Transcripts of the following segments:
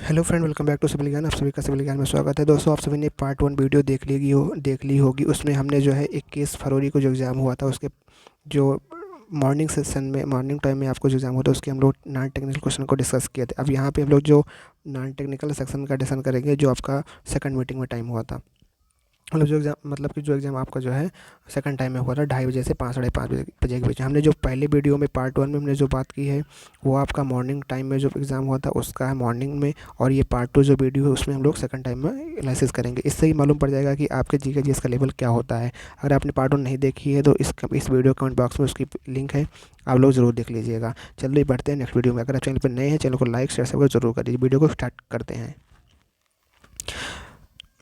Hello friend, welcome back to civil Gyan. आप सभी का सिविल ज्ञान में स्वागत है। दोस्तों, आप सभी ने पार्ट 1 वीडियो देख ली होगी। उसमें हमने जो है 21 फरवरी को जो एग्ज़ाम हुआ था उसके जो मॉर्निंग सेशन में मॉर्निंग टाइम में आपको जो एग्ज़ाम हुआ था उसके हम लोग नॉन टेक्निकल क्वेश्चन को डिस्कस किए थे। अब यहाँ पे हम लोग जो नॉन टेक्निकल सेक्शन का डिस्कशन करेंगे जो आपका सेकंड मीटिंग में टाइम हुआ था। मतलब जो एग्ज़ाम आपका जो है सेकंड टाइम में हुआ था 2:30 बजे से 5 साढ़े 5 बजे के बीच। हमने जो पहले वीडियो में पार्ट 1 में हमने जो बात की है वो आपका मॉर्निंग टाइम में जो एग्ज़ाम हुआ था उसका है मॉर्निंग में, और ये पार्ट 2 जो वीडियो है उसमें हम लोग सेकंड टाइम में एनालिसिस करेंगे। इससे ही मालूम पड़ जाएगा कि आपके जीके जीएस का लेवल क्या होता है। अगर आपने पार्ट 1 नहीं देखी है तो इस वीडियो कमेंट बॉक्स में उसकी लिंक है, आप लोग ज़रूर देख लीजिएगा। चलिए बढ़ते हैं नेक्स्ट वीडियो में। अगर आप चैनल पर नए हैं, चैनल को लाइक शेयर सब्सक्राइब जरूर कर दीजिए। वीडियो को स्टार्ट करते हैं।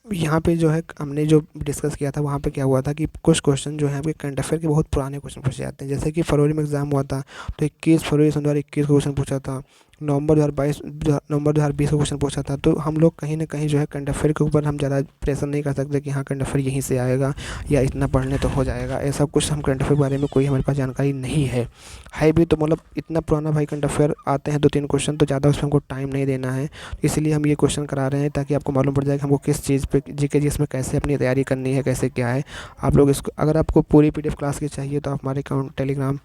यहाँ पे जो है हमने जो डिस्कस किया था वहाँ पे क्या हुआ था कि कुछ क्वेश्चन जो है आपके करंट अफेयर के बहुत पुराने क्वेश्चन पूछे जाते हैं। जैसे कि फरवरी में एग्ज़ाम हुआ था तो 21 फरवरी 2021 को क्वेश्चन पूछा था। नवंबर 2020 को क्वेश्चन पूछा था। तो हम लोग कहीं ना कहीं जो है करंट अफेयर के ऊपर हम ज़्यादा प्रेशर नहीं कर सकते कि हाँ करंट अफेयर यहीं से आएगा या इतना पढ़ने तो हो जाएगा। ऐसा कुछ हम करंट अफेयर के बारे में कोई हमारे पास जानकारी नहीं है भी तो मतलब इतना पुराना भाई करंट अफेयर आते हैं 2-3 क्वेश्चन, तो ज़्यादा उसमें हमको टाइम नहीं देना है। इसलिए हम ये क्वेश्चन करा रहे हैं ताकि आपको मालूम पड़ जाए कि हमको किस चीज़ पे जीके जी इसमें कैसे अपनी तैयारी करनी है, कैसे क्या है। आप लोग इसको, अगर आपको पूरी पीडीएफ क्लास की चाहिए तो आप हमारे अकाउंट टेलीग्राम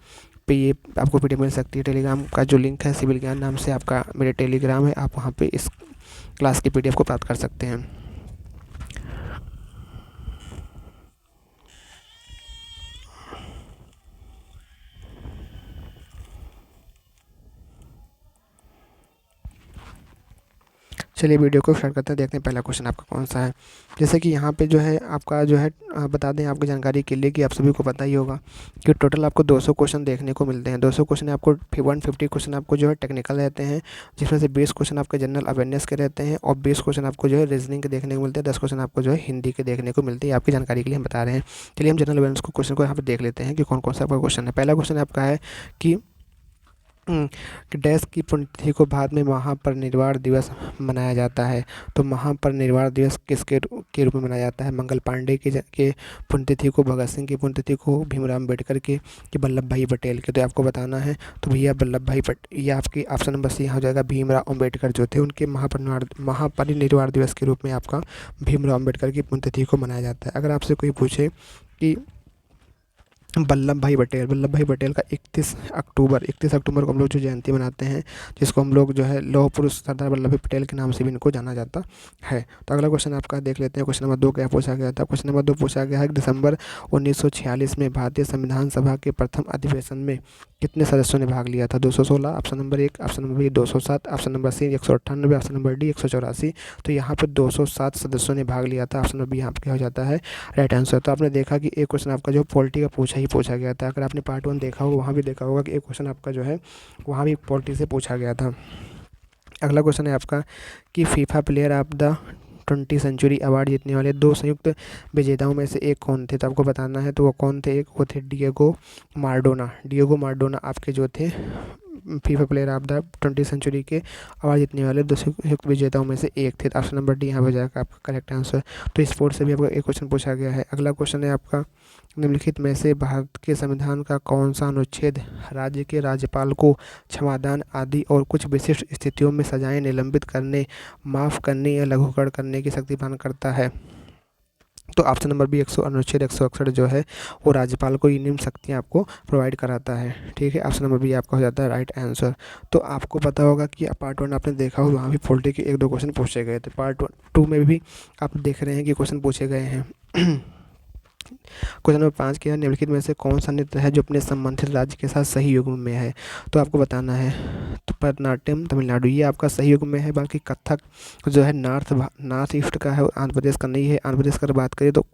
पे ये आपको पीडीएफ मिल सकती है। टेलीग्राम का जो लिंक है सिविल ज्ञान नाम से आपका मेरे टेलीग्राम है, आप वहाँ पे इस क्लास की पीडीएफ को प्राप्त कर सकते हैं। चलिए वीडियो को स्टार्ट करते हैं, देखते हैं पहला क्वेश्चन आपका कौन सा है। जैसे कि यहाँ पे जो है आपका जो है बता दें आपकी जानकारी के लिए कि आप सभी को पता ही होगा कि टोटल आपको 200 क्वेश्चन देखने को मिलते हैं। 200 क्वेश्चन आपको 150 क्वेश्चन आपको जो है टेक्निकल रहते हैं, जिसमें से 20 क्वेश्चन आपके जनरल अवेयरनेस के रहते हैं और 20 क्वेश्चन आपको जो है रीजनिंग के देखने को मिलते हैं। 10 क्वेश्चन आपको जो है हिंदी के देखने को मिलते हैं। आपकी जानकारी के लिए हम बता रहे हैं। चलिए हम जनरल अवेयरनेस को क्वेश्चन को यहाँ पर देख लेते हैं कि कौन कौन सा आपका क्वेश्चन है। पहला क्वेश्चन आपका है कि कि डैश की पुण्यतिथि को भारत में महापरिनिर्वाण दिवस मनाया जाता है। तो महापरिनिर्वाण दिवस के रूप में मनाया जाता है? मंगल पांडे के पुण्यतिथि को, भगत सिंह की पुण्यतिथि को, भीमराव अम्बेडकर के, कि वल्लभ भाई पटेल के। तो आपको बताना है। तो भैया वल्लभ भाई पटेल, ये आपकी ऑप्शन नंबर सी यहाँ हो जाएगा। भीमराव अम्बेडकर जो थे उनके महापरिनिर्वाण दिवस के रूप में आपका भीमराव अम्बेडकर की पुण्यतिथि को मनाया जाता है। अगर आपसे कोई पूछे कि वल्लभ भाई पटेल का 31 अक्टूबर को हम लोग जो जयंती मनाते हैं, जिसको हम लोग जो है लौह पुरुष सरदार वल्लभ भाई पटेल के नाम से भी इनको जाना जाता है। तो अगला क्वेश्चन आपका देख लेते हैं। क्वेश्चन नंबर 2 क्या पूछा गया था? क्वेश्चन नंबर 2 पूछा गया है कि दिसंबर 1946 में भारतीय संविधान सभा के प्रथम अधिवेशन में कितने सदस्यों ने भाग लिया था? 216, option number 1, option number B 207, option number C 198, option number D 184। तो यहाँ पर 207 सदस्यों ने भाग लिया था। ऑप्शन नंबर बी यहाँ पर क्या हो जाता है? Right answer. तो आपने देखा कि एक क्वेश्चन आपका जो पॉलिटी का पूछा गया था। अगर आपने पार्ट 1 देखा हो वहाँ भी देखा होगा कि एक क्वेश्चन आपका जो है वहाँ भी पॉलिटी से पूछा गया था। अगला क्वेश्चन है आपका कि फीफा प्लेयर ऑफ द 20वीं सेंचुरी अवार्ड जीतने वाले 2 संयुक्त विजेताओं में से एक कौन थे? तो आपको बताना है। तो वो कौन थे? एक वो थे डिएगो माराडोना आपके जो थे फीफा प्लेयर ऑफ द 20वीं सेंचुरी के अवार्ड जीतने वाले 2 संयुक्त विजेताओं में से एक थे। ऑप्शन नंबर डी यहाँ हो जाएगा आपका करेक्ट आंसर। तो स्पोर्ट्स से भी आपका एक क्वेश्चन पूछा गया है। अगला क्वेश्चन है आपका, निम्नलिखित में से भारत के संविधान का कौन सा अनुच्छेद राज्य के राज्यपाल को क्षमादान आदि और कुछ विशिष्ट स्थितियों में सजाएं निलंबित करने, माफ़ करने या लघुकरण करने की शक्ति प्रदान करता है? तो ऑप्शन नंबर बी अनुच्छेद 161 जो है वो राज्यपाल को ये निम्न शक्तियाँ आपको प्रोवाइड कराता है। ठीक है, ऑप्शन नंबर बी आपका हो जाता है राइट आंसर। तो आपको पता होगा कि पार्ट 1 आपने देखा हो, वहाँ भी पॉलिटी के 1-2 क्वेश्चन पूछे गए थे। पार्ट 2 में भी आप देख रहे हैं कि क्वेश्चन पूछे गए हैं। क्वेश्चन नंबर 5 क्या है? निम्नलिखित में से कौन सा नृत्य है जो अपने संबंधित राज्य के साथ सही युग्म में है? तो आपको बताना है। तो भरतनाट्यम तमिलनाडु ये आपका सही युग्म में है। बाकी कथक जो है नॉर्थ ईस्ट का है, आंध्र प्रदेश का नहीं है। आंध्र प्रदेश का बात करें तो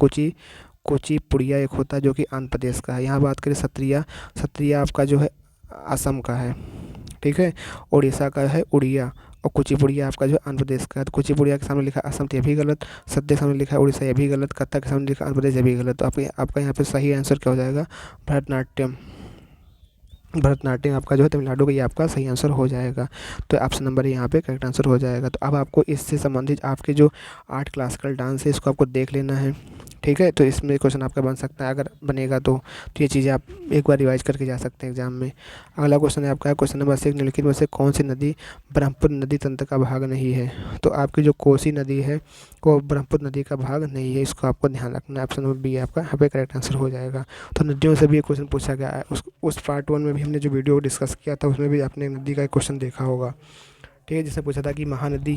कुचिपुड़िया एक होता है जो कि आंध्र प्रदेश का है। यहाँ बात करें सत्रिया आपका जो है असम का है। ठीक है, उड़ीसा का है उड़िया, और कुचिपुड़िया आपका जो आंध्र प्रदेश का है। तो कुचिपुड़िया के सामने लिखा असम, तो ये भी गलत। सत्य के सामने लिखा है उड़ीसा, ये भी गलत। कथक के सामने लिखा आंध्र प्रदेश, ये भी गलत। तो आपका यहाँ पे सही आंसर क्या हो जाएगा? भरतनाट्यम आपका जो है तमिलनाडु का, ये आपका सही आंसर हो जाएगा। तो ऑप्शन नंबर यहाँ पे करेक्ट आंसर हो जाएगा। तो अब आपको इससे संबंधित आपके जो 8 क्लासिकल डांस है इसको आपको देख लेना है। ठीक है, तो इसमें क्वेश्चन आपका बन सकता है, अगर बनेगा तो ये चीज़ें आप एक बार रिवाइज करके जा सकते हैं एग्जाम में। अगला क्वेश्चन है आपका क्वेश्चन नंबर 6, निम्नलिखित में से कौन सी नदी ब्रह्मपुत्र नदी तंत्र का भाग नहीं है? तो आपकी जो कोसी नदी है वो ब्रह्मपुत्र नदी का भाग नहीं है, इसको आपको ध्यान रखना है। ऑप्शन नंबर बी आपका यहाँ पे करेक्ट आंसर हो जाएगा। तो नदियों से भी एक क्वेश्चन पूछा गया है, उस पार्ट 1 में भी हमने जो वीडियो डिस्कस किया था उसमें भी आपने नदी का एक क्वेश्चन देखा होगा, ठीक है, जिसने पूछा था कि महानदी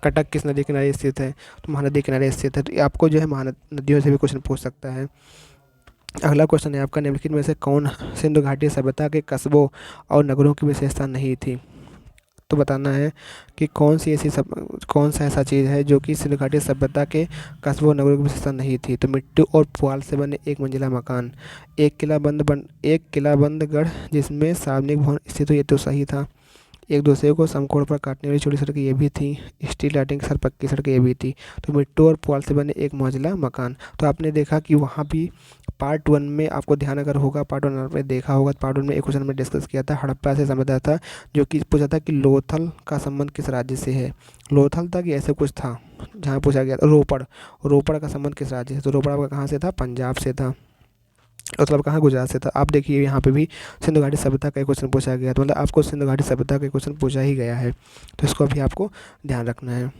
कटक किस नदी किनारे स्थित है? तो महानदी किनारे स्थित है। तो ये आपको जो है नदियों से भी क्वेश्चन पूछ सकता है। अगला क्वेश्चन है आपका, निम्नलिखित में से कौन सिंधु घाटी सभ्यता के कस्बों और नगरों की विशेषता नहीं थी? तो बताना है कि कौन सा ऐसा चीज़ है जो कि सिंधु घाटी सभ्यता के कस्बों और नगरों की विशेषता नहीं थी? तो मिट्टी और पुआल से बने एक मंजिला मकान, एक किलाबंद गढ़ जिसमें सार्वजनिक भवन स्थित हो, ये तो सही था। एक दूसरे को समकोण पर काटने वाली छोटी सड़कें, ये भी थी। स्टील लाइटिंग के साथ पक्की सड़कें, ये भी थी। तो मिट्टी और पुआल से बने एक मंजिला मकान, तो आपने देखा कि वहाँ भी पार्ट 1 में आपको ध्यान अगर होगा, पार्ट 1 आपने देखा होगा, पार्ट 1 में एक क्वेश्चन में डिस्कस किया था, हड़प्पा से संबंधित था, जो कि पूछा था कि लोथल का संबंध किस राज्य से है? लोथल था कि ऐसे कुछ था, जहाँ पूछा गया था रोपड़ का संबंध किस राज्य से? तो रोपड़ आपका कहाँ से था? पंजाब से था। मतलब कहाँ? गुजरात से था। आप देखिए यहाँ पे भी सिंधु घाटी सभ्यता का क्वेश्चन पूछा गया, तो मतलब आपको सिंधु घाटी सभ्यता का क्वेश्चन पूछा ही गया है, तो इसको भी आपको ध्यान रखना है।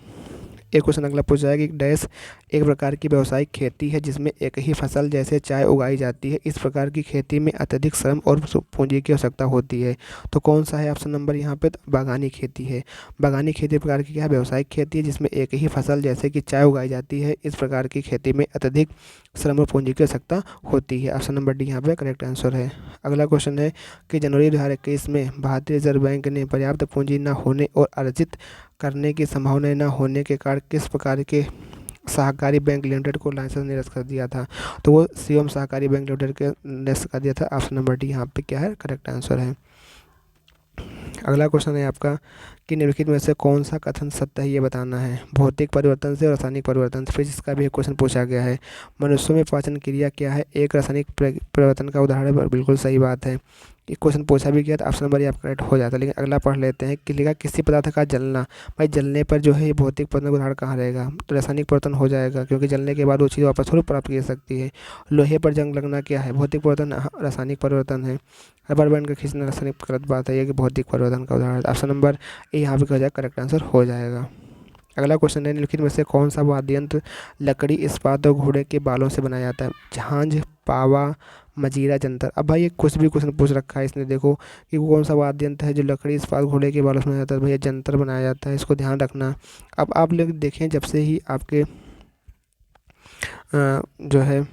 एक क्वेश्चन अगला पूछा है कि डैश एक प्रकार की व्यावसायिक खेती है जिसमें एक ही फसल जैसे चाय उगाई जाती है, इस प्रकार की खेती में अत्यधिक श्रम और पूंजी की आवश्यकता होती है। तो कौन सा है ऑप्शन नंबर यहाँ पे? बागानी खेती है। बागानी खेती प्रकार की क्या है? व्यावसायिक खेती है जिसमें एक ही फसल जैसे कि चाय उगाई जाती है, इस प्रकार की खेती में अत्यधिक श्रम और पूंजी की आवश्यकता होती है। ऑप्शन नंबर डी यहाँ पे करेक्ट आंसर है। अगला क्वेश्चन है कि जनवरी 2021 में भारतीय रिजर्व बैंक ने पर्याप्त पूंजी न होने और अर्जित करने की संभावना न होने के कारण किस प्रकार के सहकारी बैंक लिमिटेड को लाइसेंस निरस्त कर दिया था? तो वो शिवम सहकारी बैंक लिमिटेड के निरस्त कर दिया था। ऑप्शन नंबर डी यहाँ पे क्या है? करेक्ट आंसर है। अगला क्वेश्चन है आपका कि निम्नलिखित में से कौन सा कथन सत्य है, ये बताना है। भौतिक परिवर्तन से रासायनिक परिवर्तन से, फिजिक्स का भी एक क्वेश्चन पूछा गया है। मनुष्यों में पाचन क्रिया क्या है? एक रासायनिक परिवर्तन का उदाहरण है, बिल्कुल सही बात है। ये क्वेश्चन पूछा भी गया, तो ऑप्शन नंबर ये आपका करेक्ट हो जाता है। लेकिन अगला पढ़ लेते हैं कि लिखा किसी पदार्थ का जलना, भाई जलने पर जो है ये भौतिक परिवर्तन का उदाहरण कहाँ रहेगा? तो रासायनिक परिवर्तन हो जाएगा, क्योंकि जलने के बाद वो चीज़ वापस थोड़ी प्राप्त की जा सकती है। लोहे पर जंग लगना क्या है? भौतिक परिवर्तन, रासायनिक परिवर्तन है। रबर बैंड का खींचना रासायनिक गलत बात है, ये कि भौतिक परिवर्तन का उदाहरण। ऑप्शन नंबर ए यहाँ पे हो जाएगा, करेक्ट आंसर हो जाएगा। अगला क्वेश्चन है निम्नलिखित में से कौन सा वाद्य यंत्र लकड़ी, इस्पात और घोड़े के बालों से बनाया जाता है? झांझ, पावा, मजीरा, जंतर। अब भाई ये कुछ भी क्वेश्चन पूछ रखा है इसने, देखो कि वो कौन सा वाद्य यंत्र है जो लकड़ी, इस्पात, घोड़े के बालों से बनाया जाता है? भैया जंतर बनाया जाता है, इसको ध्यान रखना। अब आप लोग देखें, जब से ही आपके जो है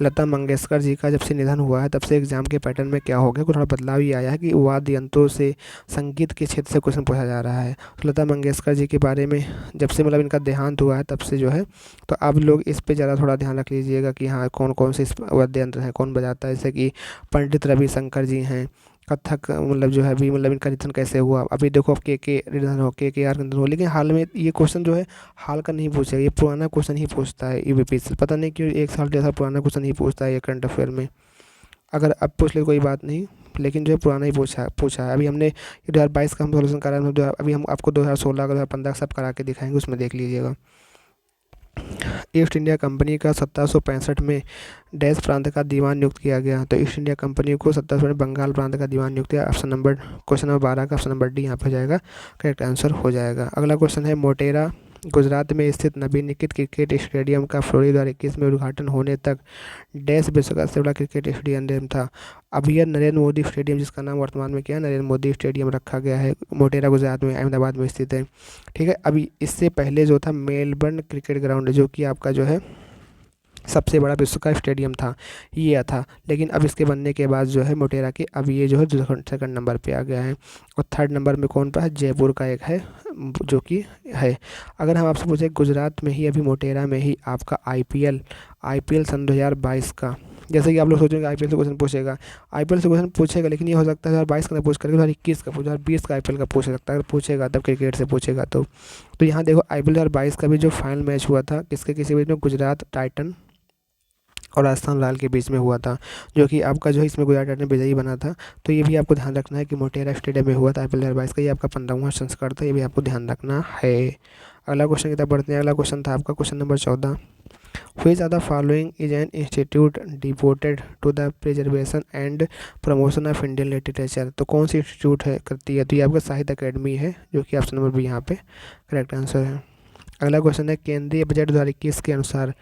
लता मंगेशकर जी का जब से निधन हुआ है, तब से एग्जाम के पैटर्न में क्या हो गया, कुछ थोड़ा बदलाव ये आया है कि वाद्य यंत्रों से, संगीत के क्षेत्र से क्वेश्चन पूछा जा रहा है। तो लता मंगेशकर जी के बारे में जब से मतलब इनका देहांत हुआ है तब से जो है, तो आप लोग इस पे ज़्यादा थोड़ा ध्यान रख लीजिएगा कि हाँ कौन कौन से वाद्य यंत्र हैं, कौन बजाता है। जैसे कि पंडित रविशंकर जी हैं, कथक मतलब जो है अभी मतलब इनका निधन कैसे हुआ, अभी देखो अब के निधन हो, के आर का निधन हो। लेकिन हाल में ये क्वेश्चन जो है हाल का नहीं पूछेगा, ये पुराना क्वेश्चन ही पूछता है यूपीपीएससी, पता नहीं क्यों 1 साल 1.5 साल पुराना क्वेश्चन ही पूछता है ये करंट अफेयर में। अगर अब पूछ ले कोई बात नहीं, लेकिन जो है पुराना ही पूछा है। अभी हमने 2022 का हम सोल्यूशन करा है, अभी हम आपको 2016 का 2015 सब करा के दिखाएंगे, उसमें देख लीजिएगा। ईस्ट इंडिया कंपनी का 1765 में डैश प्रांत का दीवान नियुक्त किया गया। तो ईस्ट इंडिया कंपनी को 1765 बंगाल प्रांत का दीवान नियुक्त किया। ऑप्शन नंबर क्वेश्चन नंबर 12 का ऑप्शन नंबर डी यहाँ पे हो जाएगा, करेक्ट आंसर हो जाएगा। अगला क्वेश्चन है मोटेरा गुजरात में स्थित नवीनीकृत क्रिकेट स्टेडियम का फरवरी 2021 में उद्घाटन होने तक डैश विश्व का सबसे बड़ा क्रिकेट स्टेडियम था। अब यह नरेंद्र मोदी स्टेडियम, जिसका नाम वर्तमान में क्या है, नरेंद्र मोदी स्टेडियम रखा गया है, मोटेरा गुजरात में, अहमदाबाद में स्थित है। ठीक है, अभी इससे पहले जो था मेलबर्न क्रिकेट ग्राउंड, जो कि आपका जो है सबसे बड़ा विश्व का स्टेडियम था, ये था। लेकिन अब इसके बनने के बाद जो है मोटेरा की, अब ये जो है सेकंड नंबर पे आ गया है। और थर्ड नंबर में कौन पर है? जयपुर का एक है, जो कि है। अगर हम आपसे पूछे गुजरात में ही, अभी मोटेरा में ही आपका आईपीएल सन 2022 का, जैसे कि आप लोग सोचेंगे आईपीएल से क्वेश्चन पूछेगा, आईपीएल से क्वेश्चन पूछेगा, लेकिन ये हो सकता है 2022 का ना पूछ करके 2021 का, 2020 का आईपीएल का पूछ सकता है। अगर पूछेगा तब क्रिकेट से पूछेगा तो यहाँ देखो आईपीएल 2022 का भी जो फाइनल मैच हुआ था, किसके किसी बीच में? गुजरात टाइटन और राजस्थान रॉयल के बीच में हुआ था, जो कि आपका जो है इसमें गुजरात टाइटन विजयी बना था। तो ये भी आपको ध्यान रखना है कि मोटेरा स्टेडियम में हुआ था आईपीएल 2022 का, ये आपका 15वां संस्करण था, ये भी आपको ध्यान रखना है। अगला क्वेश्चन की तरफ बढ़ते हैं। अगला क्वेश्चन था आपका question number 14, which are the following is an institute devoted to the preservation and promotion of Indian literature. तो कौन सी इंस्टीट्यूट है करती है, तो ये आपका साहित्य अकेडमी है, जो कि ऑप्शन नंबर बी यहाँ पे करेक्ट आंसर है। अगला क्वेश्चन है, केंद्रीय बजट 2021 के अनुसार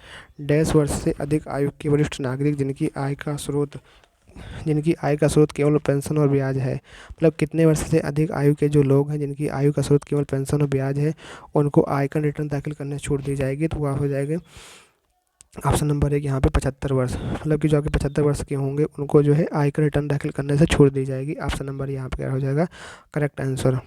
डैश वर्ष से अधिक आयु के वरिष्ठ नागरिक जिनकी आय का स्रोत केवल पेंशन और ब्याज है, मतलब कितने वर्ष से अधिक आयु के जो लोग हैं जिनकी आयु का स्रोत केवल पेंशन और ब्याज है, उनको आयकर रिटर्न दाखिल करने से छूट दी जाएगी। तो वह हो जाएगा ऑप्शन नंबर 1 यहाँ पे 75 वर्ष, मतलब कि जो आपके 75 वर्ष के होंगे उनको जो है आयकर रिटर्न दाखिल करने से छूट दी जाएगी। ऑप्शन नंबर यहाँ पे क्या हो जाएगा करेक्ट आंसर।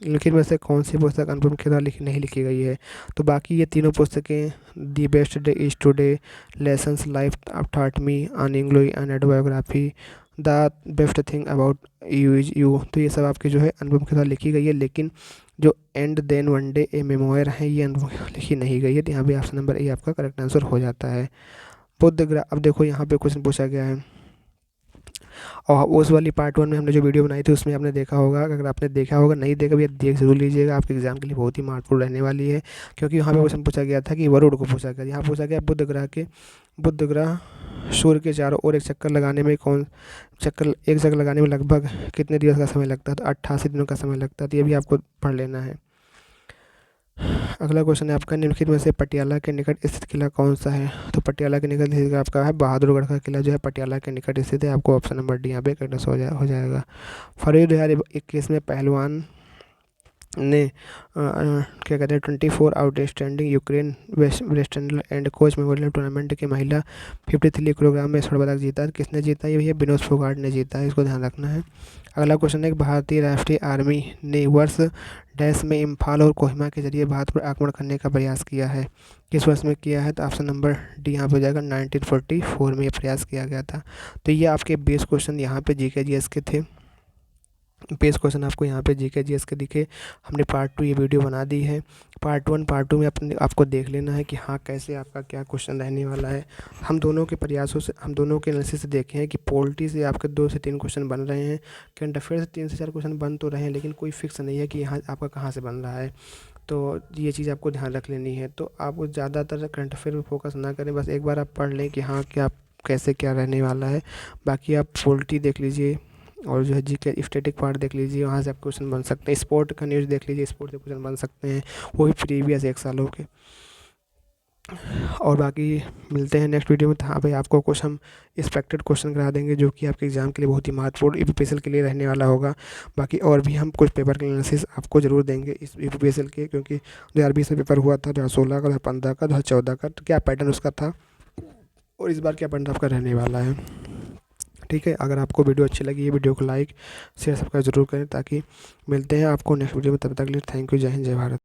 लेकिन में से कौन सी पुस्तक अनुपम खेर द्वारा नहीं लिखी गई है, तो बाकी ये तीनों पुस्तकें the best day is today, lessons life taught me, on English and autobiography, the best thing about you is you, तो ये सब आपकी जो है अनुपम खेर द्वारा लिखी गई है। लेकिन जो and then one day a memoir है ये लिखी नहीं गई है, तो यहाँ पे ऑप्शन नंबर ए आपका करेक्ट आंसर हो जाता है। अब देखो यहाँ पे क्वेश्चन पूछा गया है, और उस वाली पार्ट 1 में हमने जो वीडियो बनाई थी उसमें आपने देखा होगा, अगर आपने देखा होगा नहीं देखा भी देख जरूर लीजिएगा, आपके एग्जाम के लिए बहुत ही महत्वपूर्ण रहने वाली है। क्योंकि वहाँ पे क्वेश्चन पूछा गया था कि वरुण को पूछा गया, यहाँ पूछा गया बुध ग्रह सूर्य के चारों ओर एक चक्कर लगाने में लगभग कितने दिवस का समय लगता है, तो 88 दिनों का समय लगता है। तो ये भी आपको पढ़ लेना है। अगला क्वेश्चन है आपका, निम्नलिखित में से पटियाला के निकट स्थित किला कौन सा है, तो पटियाला के निकट स्थित आपका है बहादुरगढ़ का किला, जो है पटियाला के निकट स्थित है। आपको ऑप्शन नंबर डी यहाँ पे करेक्ट हो जाएगा। फरवरी 2021 में पहलवान ने क्या कहते हैं 24 outstanding Ukraine western and coach memorial tournament के महिला 53 किलोग्राम में स्वर्ण पदक जीता। किसने जीता, ये भैया विनोद फोगाट ने जीता है, इसको ध्यान रखना है। अगला क्वेश्चन है, भारतीय राष्ट्रीय आर्मी ने वर्ष डैश में इम्फाल और कोहिमा के जरिए भारत पर आक्रमण करने का प्रयास किया है, किस वर्ष में किया है, तो ऑप्शन नंबर डी यहाँ पे हो जाएगा 1944 में ये प्रयास किया गया था। तो ये आपके 20 क्वेश्चन यहाँ पे जीके जीएस के थे। 20 क्वेश्चन आपको यहाँ पे जीके जीएस के दिखे। हमने पार्ट 2 ये वीडियो बना दी है। पार्ट 1 पार्ट 2 में आपको देख लेना है कि हाँ कैसे आपका क्या क्वेश्चन रहने वाला है। हम दोनों के एनालिसिस से देखे हैं कि पॉलिटी से आपके 2 से 3 क्वेश्चन बन रहे हैं, करंट अफेयर से 3 से 4 क्वेश्चन बन तो रहे हैं, लेकिन कोई फिक्स नहीं है कि यहाँ आपका कहाँ से बन रहा है। तो ये चीज़ आपको ध्यान रख लेनी है। तो आप ज़्यादातर करंट अफेयर पर फोकस ना करें, बस एक बार आप पढ़ लें कि हाँ क्या कैसे क्या रहने वाला है। बाकी आप पॉलिटी देख लीजिए और जो है जीके स्टैटिक पार्ट देख लीजिए, वहाँ से आप क्वेश्चन बन सकते हैं। स्पोर्ट का न्यूज़ देख लीजिए, स्पोर्ट से क्वेश्चन बन सकते हैं, वो भी प्रीवियस 1 सालों के। और बाकी मिलते हैं नेक्स्ट वीडियो में। तो हाँ भाई, आपको कुछ हम एक्सपेक्टेड क्वेश्चन करा देंगे जो कि आपके एग्जाम के लिए बहुत ही महत्वपूर्ण यूपीपीएसएल के लिए रहने वाला होगा। बाकी और भी हम कुछ पेपर के एनालिसिस आपको ज़रूर देंगे इस यूपीपीएसएल के, क्योंकि 2020 में पेपर हुआ था, 2016 का, 2015 का, 2014 का, तो क्या पैटर्न उसका था और इस बार क्या पैटर्न आपका रहने वाला है। ठीक है, अगर आपको वीडियो अच्छी लगी, ये वीडियो को लाइक शेयर सब्सक्राइब जरूर करें, ताकि मिलते हैं आपको नेक्स्ट वीडियो में। तब तक के लिए थैंक यू, जय हिंद, जय भारत।